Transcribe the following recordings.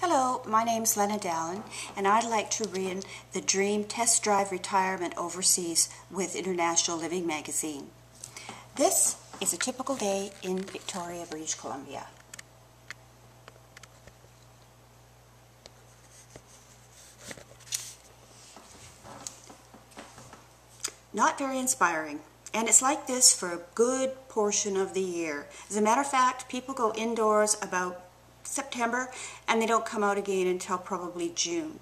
Hello, my name's Lena Dallin, and I'd like to run the Dream Test Drive Retirement Overseas with International Living magazine. This is a typical day in Victoria, British Columbia. Not very inspiring, and it's like this for a good portion of the year. As a matter of fact, people go indoors about September and they don't come out again until probably June.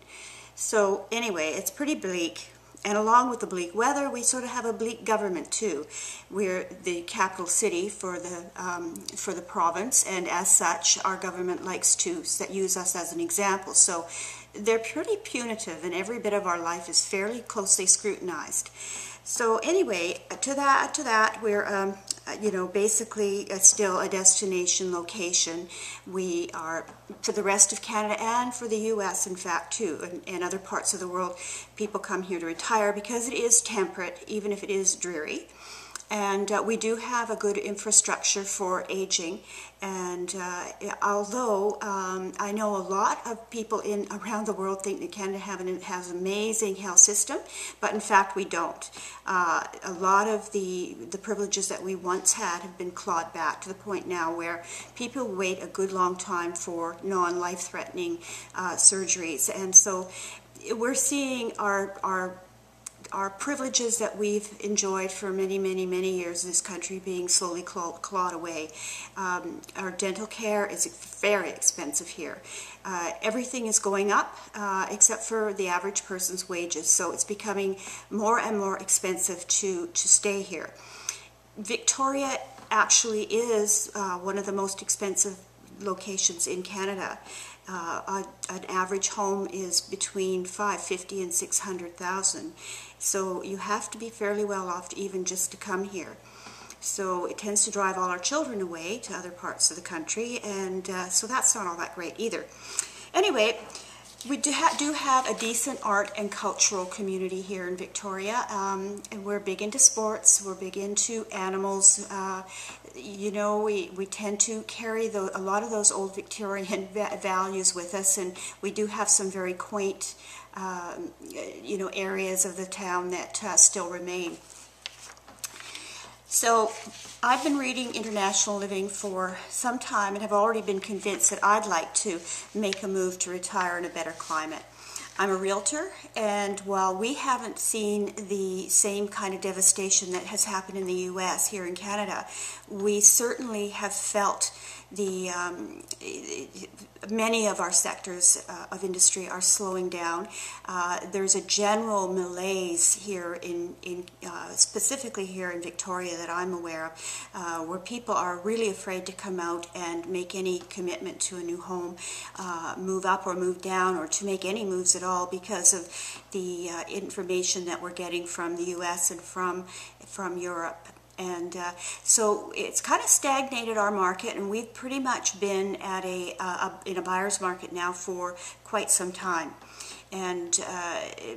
So anyway, it's pretty bleak, and along with the bleak weather, we sort of have a bleak government too. We're the capital city for the province, and as such our government likes to use us as an example. So they're pretty punitive, and every bit of our life is fairly closely scrutinized. So anyway, to that, we're basically still a destination location. We are, for the rest of Canada and for the U.S. in fact too, and other parts of the world, people come here to retire because it is temperate, even if it is dreary. And we do have a good infrastructure for aging, and although I know a lot of people around the world think that Canada has an amazing health system, but in fact we don't. A lot of the privileges that we once had have been clawed back to the point now where people wait a good long time for non-life-threatening surgeries, and so we're seeing our privileges that we've enjoyed for many years in this country being slowly clawed away. Our dental care is very expensive here. Everything is going up except for the average person's wages, so it's becoming more and more expensive to stay here. Victoria actually is one of the most expensive locations in Canada. An average home is between $550,000 and $600,000, so you have to be fairly well off even just to come here. So it tends to drive all our children away to other parts of the country, and so that's not all that great either. Anyway, we do have a decent art and cultural community here in Victoria, and we're big into sports, we're big into animals. We tend to carry a lot of those old Victorian values with us, and we do have some very quaint areas of the town that still remain. So I've been reading International Living for some time and have already been convinced that I'd like to make a move to retire in a better climate. I'm a realtor, and while we haven't seen the same kind of devastation that has happened in the U.S. here in Canada, we certainly have felt many of our sectors of industry are slowing down. There's a general malaise here specifically here in Victoria that I'm aware of, where people are really afraid to come out and make any commitment to a new home, move up or move down, or to make any moves at all because of the information that we're getting from the U.S. and from Europe. And so it's kind of stagnated our market, and we've pretty much been at in a buyer's market now for quite some time. And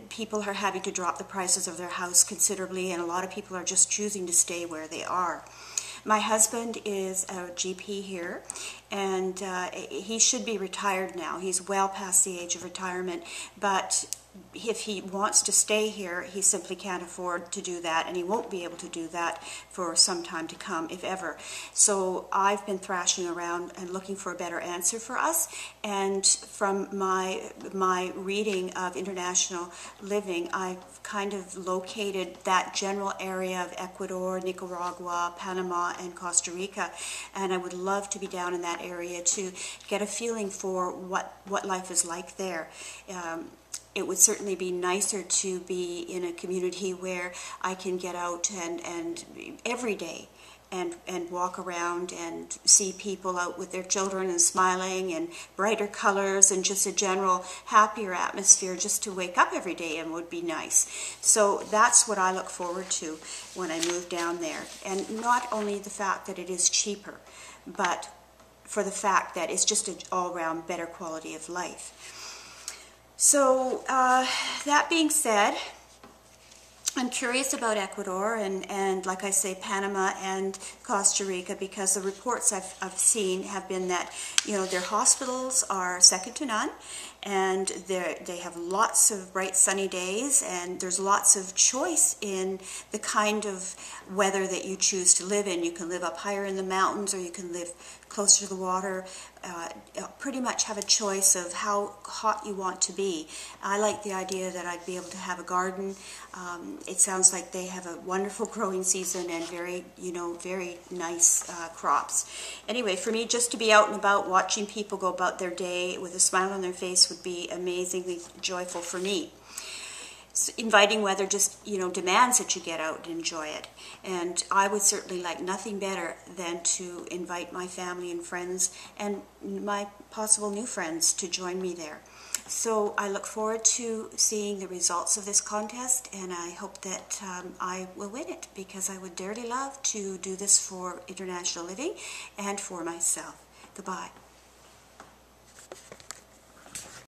people are having to drop the prices of their house considerably, and a lot of people are just choosing to stay where they are. My husband is a GP here, and he should be retired now. He's well past the age of retirement, but if he wants to stay here, he simply can't afford to do that, and he won't be able to do that for some time to come, if ever. So I've been thrashing around and looking for a better answer for us, and from my reading of International Living, I've kind of located that general area of Ecuador, Nicaragua, Panama, and Costa Rica, and I would love to be down in that area to get a feeling for what life is like there. It would certainly be nicer to be in a community where I can get out and every day and walk around and see people out with their children and smiling and brighter colors and just a general happier atmosphere just to wake up every day and would be nice. So that's what I look forward to when I move down there. And not only the fact that it is cheaper, but for the fact that it's just an all-round better quality of life. So that being said, I'm curious about Ecuador and like I say, Panama and Costa Rica, because the reports I've seen have been that, you know, their hospitals are second to none, and they have lots of bright sunny days, and there's lots of choice in the kind of weather that you choose to live in. You can live up higher in the mountains, or you can live closer to the water. Pretty much have a choice of how hot you want to be. I like the idea that I'd be able to have a garden. It sounds like they have a wonderful growing season and very, you know, very nice crops. Anyway, for me, just to be out and about watching people go about their day with a smile on their face would be amazingly joyful for me. Inviting weather just, you know, demands that you get out and enjoy it. And I would certainly like nothing better than to invite my family and friends and my possible new friends to join me there. So I look forward to seeing the results of this contest, and I hope that I will win it, because I would dearly love to do this for International Living and for myself. Goodbye.